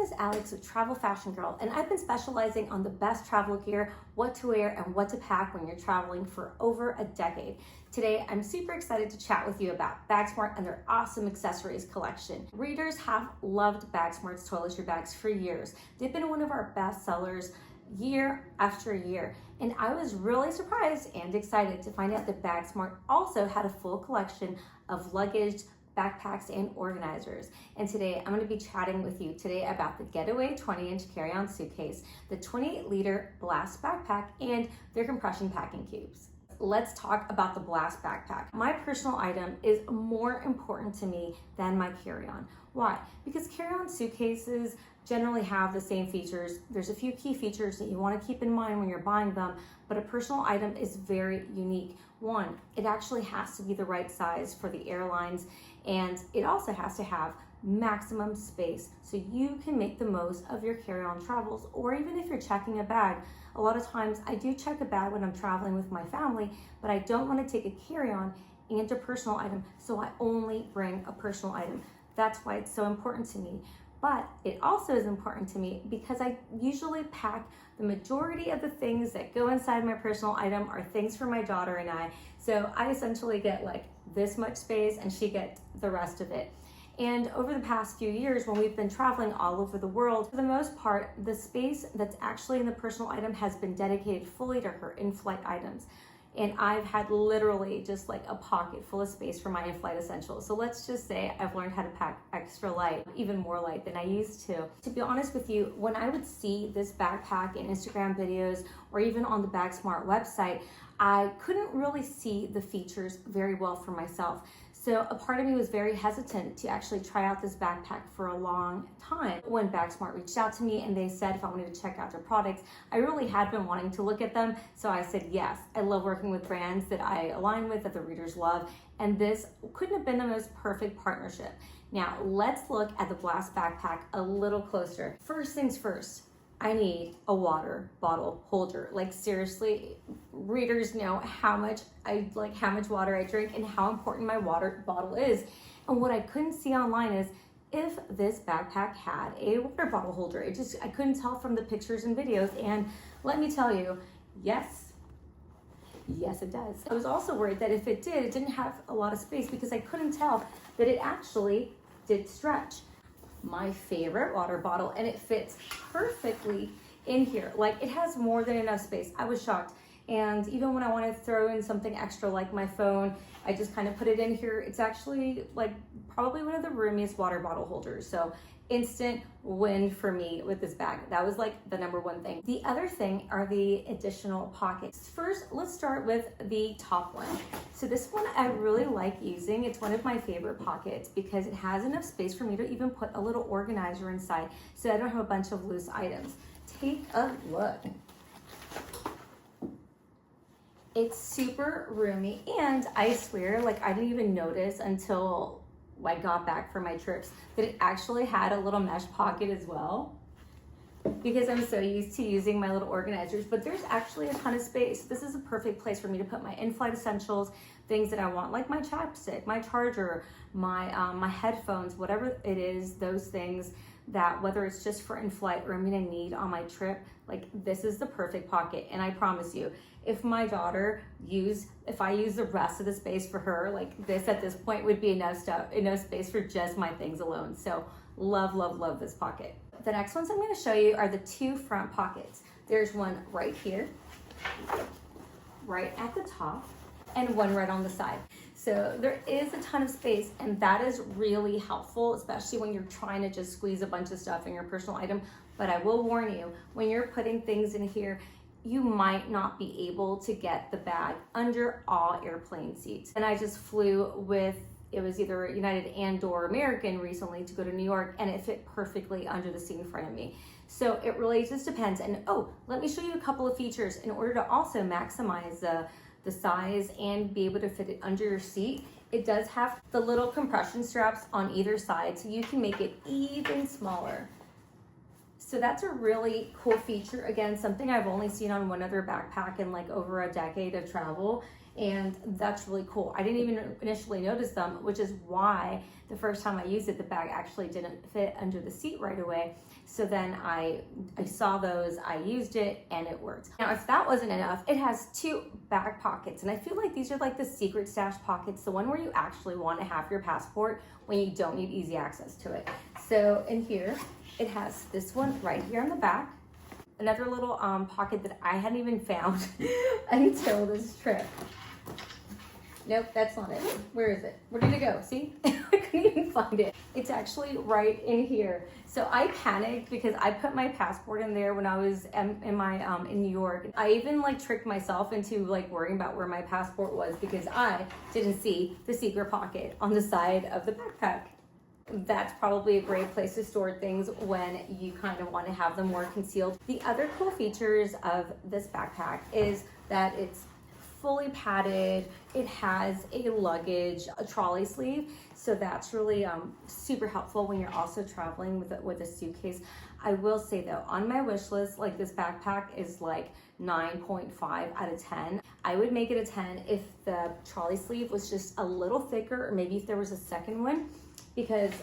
is Alex with Travel Fashion Girl, and I've been specializing on the best travel gear, what to wear, and what to pack when you're traveling for over a decade. Today, I'm super excited to chat with you about Bagsmart and their awesome accessories collection. Readers have loved Bagsmart's toiletry bags for years. They've been one of our best sellers year after year, and I was really surprised and excited to find out that Bagsmart also had a full collection of luggage, backpacks, and organizers. And today I'm going to be chatting with you today about the Getaway 20-inch carry-on suitcase, the 28-liter Blast backpack, and their compression packing cubes. Let's talk about the Blast backpack. My personal item is more important to me than my carry-on. Why? Because carry-on suitcases generally have the same features. There's a few key features that you want to keep in mind when you're buying them, but a personal item is very unique. One, it actually has to be the right size for the airlines, and it also has to have maximum space so you can make the most of your carry-on travels, or even if you're checking a bag. A lot of times I do check a bag when I'm traveling with my family, but I don't want to take a carry-on and a personal item, so I only bring a personal item. That's why it's so important to me. But it also is important to me because I usually pack the majority of the things that go inside my personal item are things for my daughter and I. So I essentially get like this much space and she gets the rest of it. And over the past few years, when we've been traveling all over the world, for the most part, the space that's actually in the personal item has been dedicated fully to her in-flight items. And I've had literally just like a pocket full of space for my in-flight essentials. So let's just say I've learned how to pack extra light, even more light than I used to. To be honest with you, when I would see this backpack in Instagram videos or even on the Bagsmart website, I couldn't really see the features very well for myself. So a part of me was very hesitant to actually try out this backpack for a long time. When Bagsmart reached out to me and they said if I wanted to check out their products, I really had been wanting to look at them. So I said yes. I love working with brands that I align with, that the readers love, and this couldn't have been the most perfect partnership. Now let's look at the Blast backpack a little closer. First things first, I need a water bottle holder. Like seriously, readers know how much water I drink and how important my water bottle is. And what I couldn't see online is if this backpack had a water bottle holder. I couldn't tell from the pictures and videos. And let me tell you, yes it does. I was also worried that if it did, it didn't have a lot of space because I couldn't tell that it actually did stretch. My favorite water bottle, and it fits perfectly in here. Like it has more than enough space. I was shocked. And even when I wanted to throw in something extra like my phone, I just kind of put it in here. It's actually like probably one of the roomiest water bottle holders. So instant win for me with this bag. That was like the number one thing. The other thing are the additional pockets. First, let's start with the top one. So this one I really like using. It's one of my favorite pockets because it has enough space for me to even put a little organizer inside so I don't have a bunch of loose items. Take a look. It's super roomy, and I swear, like I didn't even notice until I got back from my trips that it actually had a little mesh pocket as well, because I'm so used to using my little organizers, but there's actually a ton of space. This is a perfect place for me to put my in-flight essentials, things that I want, like my chapstick, my charger, my headphones, whatever it is, those things that whether it's just for in-flight or I'm gonna need on my trip, like this is the perfect pocket. And I promise you, if my daughter if I use the rest of the space for her, like this at this point would be enough space for just my things alone. So love this pocket. The next ones I'm gonna show you are the two front pockets. There's one right here, right at the top, and one right on the side. So there is a ton of space, and that is really helpful, especially when you're trying to just squeeze a bunch of stuff in your personal item. But I will warn you, when you're putting things in here, you might not be able to get the bag under all airplane seats. And I just flew with, it was either United and or American recently to go to New York, and it fit perfectly under the seat in front of me. So it really just depends. And let me show you a couple of features in order to also maximize the size and be able to fit it under your seat. It does have the little compression straps on either side, so you can make it even smaller. So that's a really cool feature. Again, something I've only seen on one other backpack in like over a decade of travel. and that's really cool. I didn't even initially notice them, which is why the first time I used it, the bag actually didn't fit under the seat right away. So then I saw those, I used it, and it worked. Now, if that wasn't enough, it has 2 back pockets, and I feel like these are like the secret stash pockets, the one where you actually want to have your passport when you don't need easy access to it. So in here, it has this one right here on the back, another little pocket that I hadn't even found until this trip. Nope, that's not it. Where is it? Where did it go? See? I couldn't even find it. It's actually right in here. So I panicked because I put my passport in there when I was in New York. I even like tricked myself into like worrying about where my passport was because I didn't see the secret pocket on the side of the backpack. That's probably a great place to store things when you kind of want to have them more concealed. The other cool features of this backpack is that it's fully padded. It has a luggage, a trolley sleeve. So that's really super helpful when you're also traveling with a suitcase. I will say though, on my wish list, like this backpack is like 9.5 out of 10. I would make it a 10 if the trolley sleeve was just a little thicker, or maybe if there was a second one, because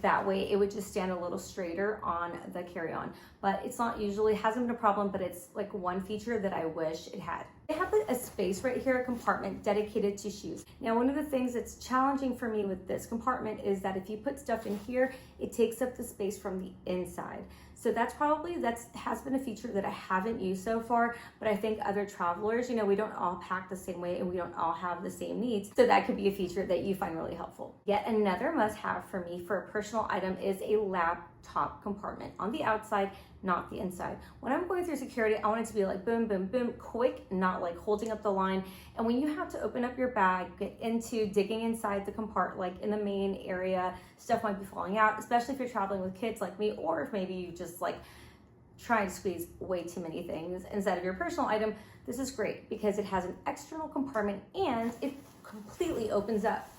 that way it would just stand a little straighter on the carry-on. But it's not usually, hasn't been a problem, but it's like one feature that I wish it had. They have a space right here, a compartment dedicated to shoes. Now, one of the things that's challenging for me with this compartment is that if you put stuff in here, it takes up the space from the inside. So that has been a feature that I haven't used so far, but I think other travelers, you know, we don't all pack the same way and we don't all have the same needs. So that could be a feature that you find really helpful. Yet another must-have for me for a personal item is a laptop compartment on the outside, not the inside. When I'm going through security, I want it to be like boom, boom, boom, quick, not like holding up the line. And when you have to open up your bag, get into digging inside the compartment, like in the main area, stuff might be falling out, especially if you're traveling with kids like me, or if maybe you just like try to squeeze way too many things inside of your personal item. This is great because it has an external compartment and it completely opens up.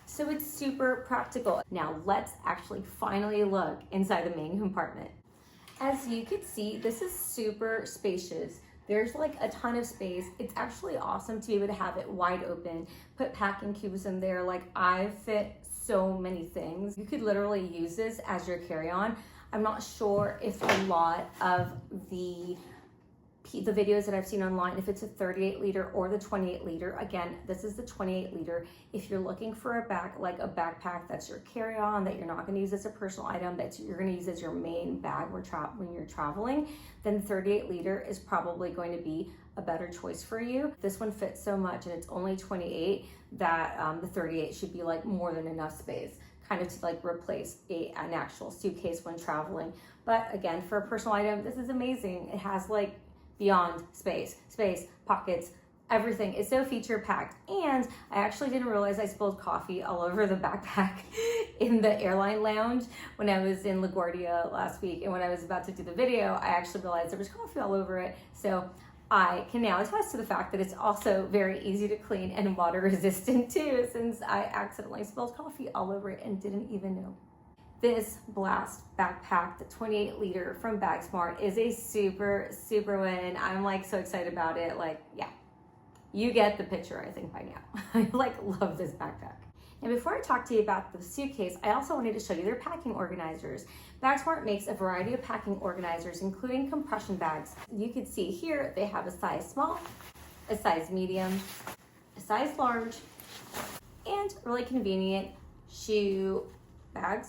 So it's super practical. Now let's actually finally look inside the main compartment. As you can see, this is super spacious. There's like a ton of space. It's actually awesome to be able to have it wide open, put packing cubes in there. Like I fit so many things. You could literally use this as your carry-on. I'm not sure if a lot of the videos that I've seen online, if it's a 38 liter or the 28 liter. Again, this is the 28 liter. If you're looking for a backpack that's your carry-on, that you're not going to use as a personal item, that you're going to use as your main bag when you're traveling, then 38 liter is probably going to be a better choice for you. This one fits so much and it's only 28 that the 38 should be like more than enough space, kind of to like replace an actual suitcase when traveling. But again, for a personal item, this is amazing. It has like beyond space, pockets, everything. It's so feature packed. And I actually didn't realize I spilled coffee all over the backpack in the airline lounge when I was in LaGuardia last week. And when I was about to do the video, I actually realized there was coffee all over it. So I can now attest to the fact that it's also very easy to clean and water resistant too, since I accidentally spilled coffee all over it and didn't even know. This Blast backpack, the 28 liter from Bagsmart, is a super win. I'm like so excited about it. Like, yeah, you get the picture, I think, by now. I like love this backpack. And before I talk to you about the suitcase, I also wanted to show you their packing organizers. Bagsmart makes a variety of packing organizers, including compression bags. You can see here, they have a size small, a size medium, a size large, and really convenient shoe bag.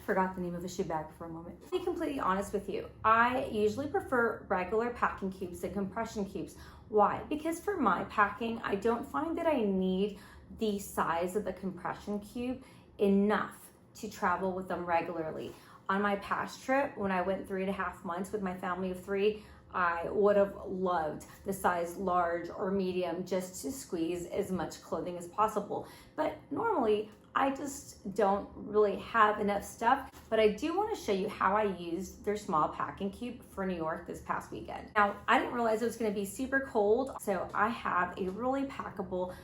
Forgot the name of a shoe bag for a moment. To be completely honest with you, I usually prefer regular packing cubes than compression cubes. Why? Because for my packing, I don't find that I need the size of the compression cube enough to travel with them regularly. On my past trip, when I went 3.5 months with my family of 3, I would have loved the size large or medium just to squeeze as much clothing as possible. But normally, I just don't really have enough stuff, but I do want to show you how I used their small packing cube for New York this past weekend. Now, I didn't realize it was going to be super cold, so I have a really packable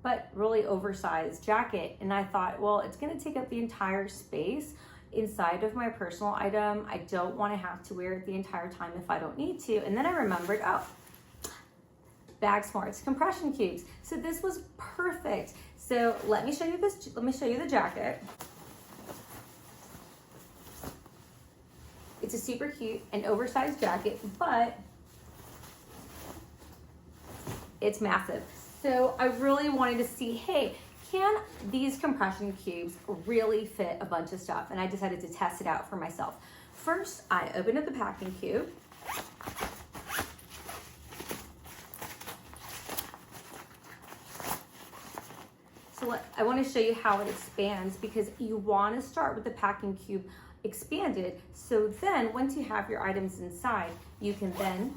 but really oversized jacket, and I thought, well, it's going to take up the entire space inside of my personal item. I don't want to have to wear it the entire time if I don't need to. And then I remembered, oh, Bagsmart's compression cubes. So this was perfect. So let me show you this. Let me show you the jacket. It's a super cute and oversized jacket, but it's massive. So I really wanted to see, hey, can these compression cubes really fit a bunch of stuff? And I decided to test it out for myself. First, I opened up the packing cube. So I want to show you how it expands, because you want to start with the packing cube expanded. So then once you have your items inside, you can then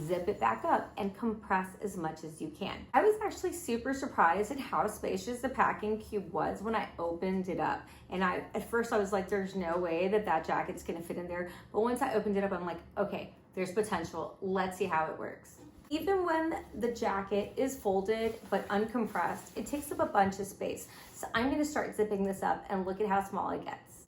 zip it back up and compress as much as you can. I was actually super surprised at how spacious the packing cube was when I opened it up. And at first I was like, there's no way that jacket's gonna fit in there. But once I opened it up, I'm like, okay, there's potential. Let's see how it works. Even when the jacket is folded but uncompressed, it takes up a bunch of space. So I'm gonna start zipping this up and look at how small it gets.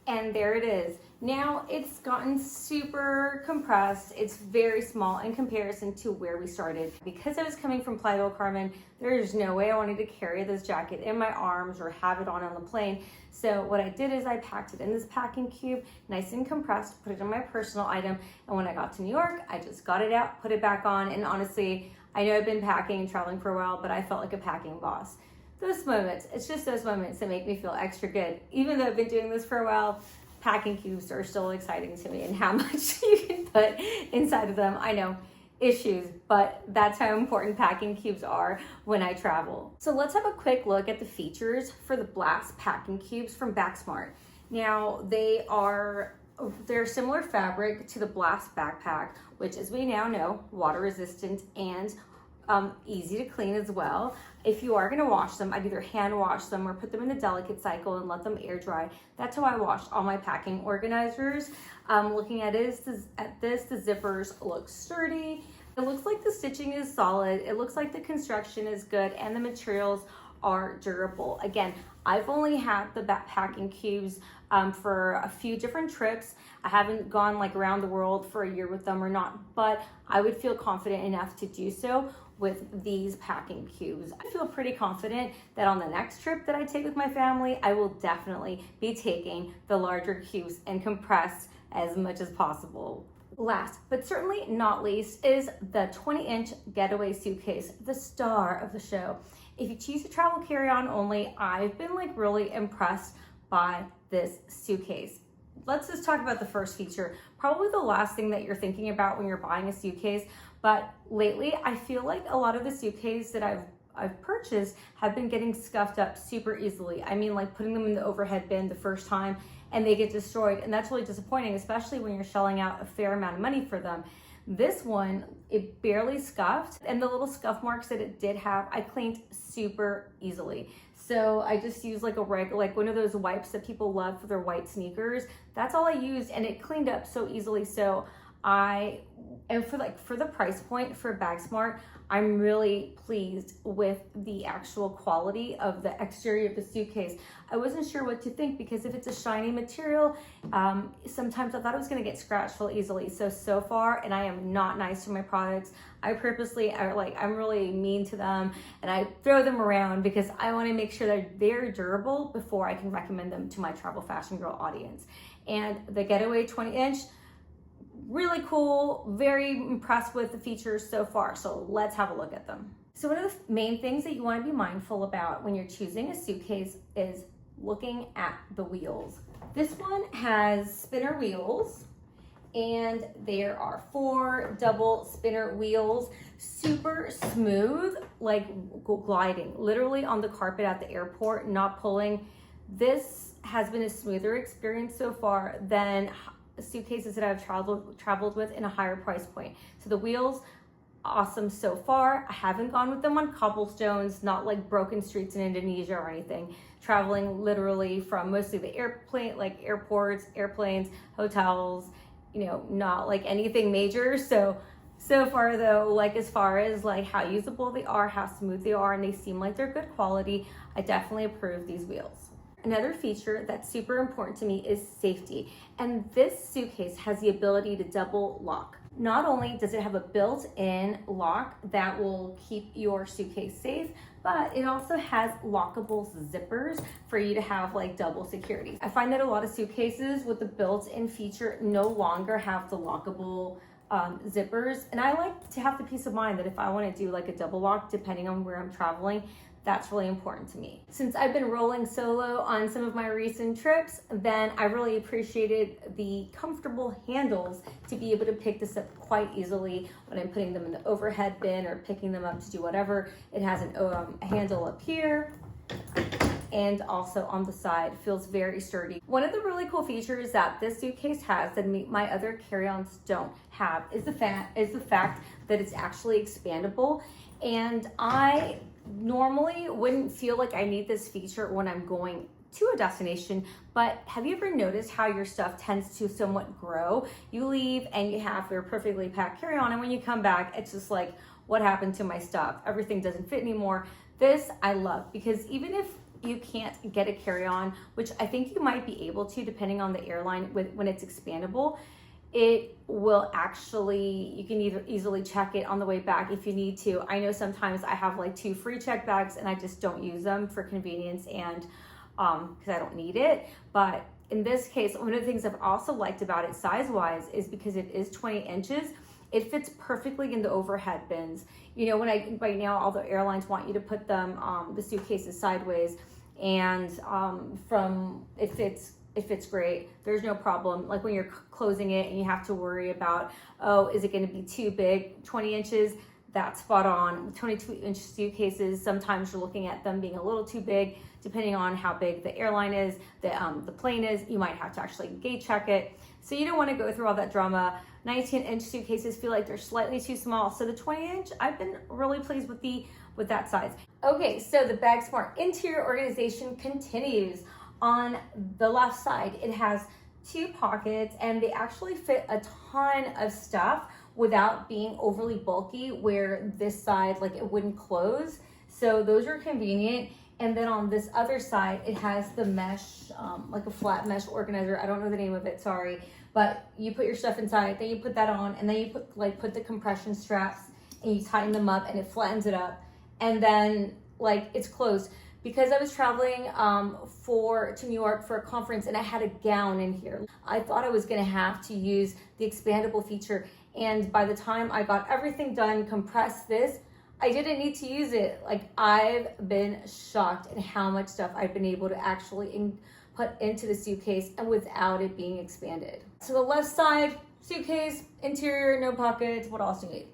And there it is. Now it's gotten super compressed. It's very small in comparison to where we started. Because I was coming from Playa del Carmen, there's no way I wanted to carry this jacket in my arms or have it on the plane. So what I did is I packed it in this packing cube, nice and compressed, put it in my personal item. And when I got to New York, I just got it out, put it back on. And honestly, I know I've been packing and traveling for a while, but I felt like a packing boss. Those moments, it's just those moments that make me feel extra good. Even though I've been doing this for a while, packing cubes are still exciting to me, and how much you can put inside of them. I know, issues, but that's how important packing cubes are when I travel. So let's have a quick look at the features for the Blast packing cubes from Bagsmart. Now they're similar fabric to the Blast backpack, which, as we now know, water resistant and easy to clean as well. If you are going to wash them, I'd either hand wash them or put them in the delicate cycle and let them air dry. That's how I washed all my packing organizers. Looking at this, the zippers look sturdy. It looks like the stitching is solid. It looks like the construction is good and the materials are durable. Again, I've only had the packing cubes for a few different trips. I haven't gone like around the world for a year with them or not, but I would feel confident enough to do so with these packing cubes. I feel pretty confident that on the next trip that I take with my family, I will definitely be taking the larger cubes and compress as much as possible. Last, but certainly not least, is the 20-inch Getaway Suitcase, the star of the show. If you choose to travel carry-on only, I've been like really impressed by this suitcase. Let's just talk about the first feature, probably the last thing that you're thinking about when you're buying a suitcase. But lately, I feel like a lot of the suitcases that I've purchased have been getting scuffed up super easily. I mean, like putting them in the overhead bin the first time and they get destroyed. And that's really disappointing, especially when you're shelling out a fair amount of money for them. This one, it barely scuffed, and the little scuff marks that it did have, I cleaned super easily. So I just used like like one of those wipes that people love for their white sneakers. That's all I used, and it cleaned up so easily. So for the price point for Bagsmart, I'm really pleased with the actual quality of the exterior of the suitcase. I wasn't sure what to think, because if it's a shiny material, sometimes I thought it was gonna get scratched real easily. So far, and I am not nice to my products. I'm really mean to them, and I throw them around because I wanna make sure that they're durable before I can recommend them to my travel fashion girl audience. And the Getaway 20-inch, really cool, very impressed with the features so far. So let's have a look at them. So one of the main things that you want to be mindful about when you're choosing a suitcase is looking at the wheels. This one has spinner wheels, and there are 4 double spinner wheels, super smooth, like gliding, literally on the carpet at the airport, not pulling. This has been a smoother experience so far than suitcases that I've traveled with in a higher price point. So the wheels, awesome so far. I haven't gone with them on cobblestones, not like broken streets in Indonesia or anything. Traveling literally from mostly the airplane, like airports, airplanes, hotels, not like anything major. So far though, like as far as like how usable they are, how smooth they are, and they seem like they're good quality, I definitely approve these wheels. Another feature that's super important to me is safety. And this suitcase has the ability to double lock. Not only does it have a built-in lock that will keep your suitcase safe, but it also has lockable zippers for you to have like double security. I find that a lot of suitcases with the built-in feature no longer have the lockable zippers. And I like to have the peace of mind that if I want to do like a double lock, depending on where I'm traveling, that's really important to me. Since I've been rolling solo on some of my recent trips, then I really appreciated the comfortable handles to be able to pick this up quite easily when I'm putting them in the overhead bin or picking them up to do whatever. It has a handle up here and also on the side. Feels very sturdy. One of the really cool features that this suitcase has that my other carry-ons don't have is the fact that it's actually expandable. And I normally wouldn't feel like I need this feature when I'm going to a destination, but have you ever noticed how your stuff tends to somewhat grow? You leave and you have your perfectly packed carry-on, and when you come back, it's just like, what happened to my stuff? Everything doesn't fit anymore. This I love, because even if you can't get a carry-on, which I think you might be able to depending on the airline when it's expandable, it will actually, you can either easily check it on the way back if you need to. I know sometimes I have like 2 free check bags and I just don't use them for convenience and because I don't need it. But in this case, one of the things I've also liked about it size-wise is because it is 20 inches, it fits perfectly in the overhead bins. You know, right now all the airlines want you to put them, the suitcases sideways, and it fits great. There's no problem. Like when you're closing it and you have to worry about, oh, is it going to be too big? 20 inches, that's spot on. With 22-inch suitcases, sometimes you're looking at them being a little too big, depending on how big the airline is, the plane is. You might have to actually gate check it. So you don't want to go through all that drama. 19-inch suitcases feel like they're slightly too small. So the 20-inch, I've been really pleased with that size. Okay, so the Bagsmart interior organization continues. On the left side, it has 2 pockets, and they actually fit a ton of stuff without being overly bulky, where this side, like, it wouldn't close. So those are convenient. And then on this other side, it has the mesh, like a flat mesh organizer. I don't know the name of it, sorry. But you put your stuff inside, then you put that on, and then you put the compression straps and you tighten them up and it flattens it up. And then like it's closed. Because I was traveling to New York for a conference and I had a gown in here, I thought I was gonna have to use the expandable feature. And by the time I got everything done, compressed this, I didn't need to use it. Like, I've been shocked at how much stuff I've been able to actually put into the suitcase and without it being expanded. So the left side, suitcase, interior, no pockets, what else do you need?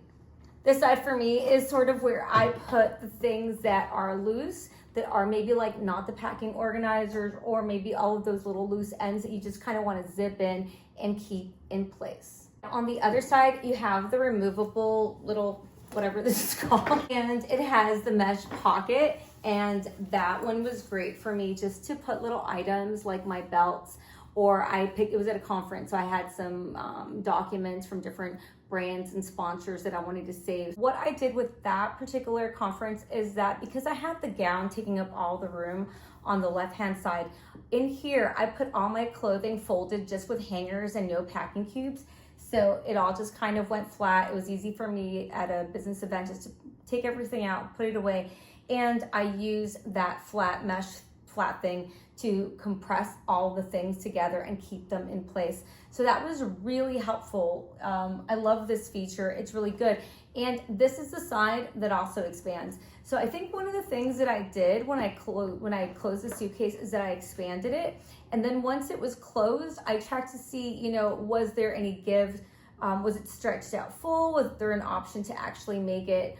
This side for me is sort of where I put the things that are loose, that are maybe like not the packing organizers, or maybe all of those little loose ends that you just kind of want to zip in and keep in place. On the other side, you have the removable little, whatever this is called, and it has the mesh pocket, and that one was great for me just to put little items like my belts, or it was at a conference, so I had some documents from different brands and sponsors that I wanted to save. What I did with that particular conference is that because I had the gown taking up all the room on the left-hand side, in here I put all my clothing folded just with hangers and no packing cubes. So it all just kind of went flat. It was easy for me at a business event just to take everything out, put it away. And I use that flat thing to compress all the things together and keep them in place. So that was really helpful. I love this feature. It's really good. And this is the side that also expands. So I think one of the things that I did when I closed the suitcase is that I expanded it. And then once it was closed, I checked to see, you know, was there any give? Was it stretched out full? Was there an option to actually make it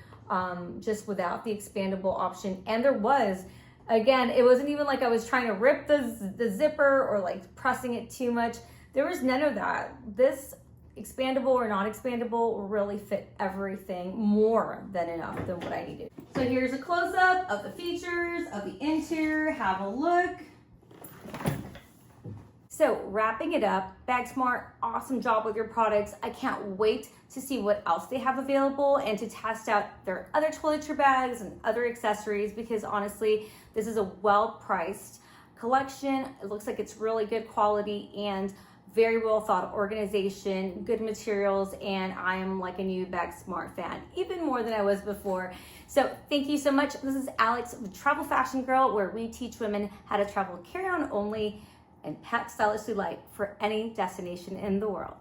just without the expandable option? And there was. Again, it wasn't even like I was trying to rip the zipper or like pressing it too much. There was none of that. This expandable or not expandable really fit everything more than enough than what I needed. So here's a close-up of the features of the interior. Have a look. So wrapping it up, Bagsmart, awesome job with your products. I can't wait to see what else they have available and to test out their other toiletry bags and other accessories, because honestly, this is a well-priced collection. It looks like it's really good quality and very well thought organization, good materials, and I am like a new Bagsmart fan, even more than I was before. So thank you so much. This is Alex with Travel Fashion Girl, where we teach women how to travel carry-on only and pack stylishly light for any destination in the world.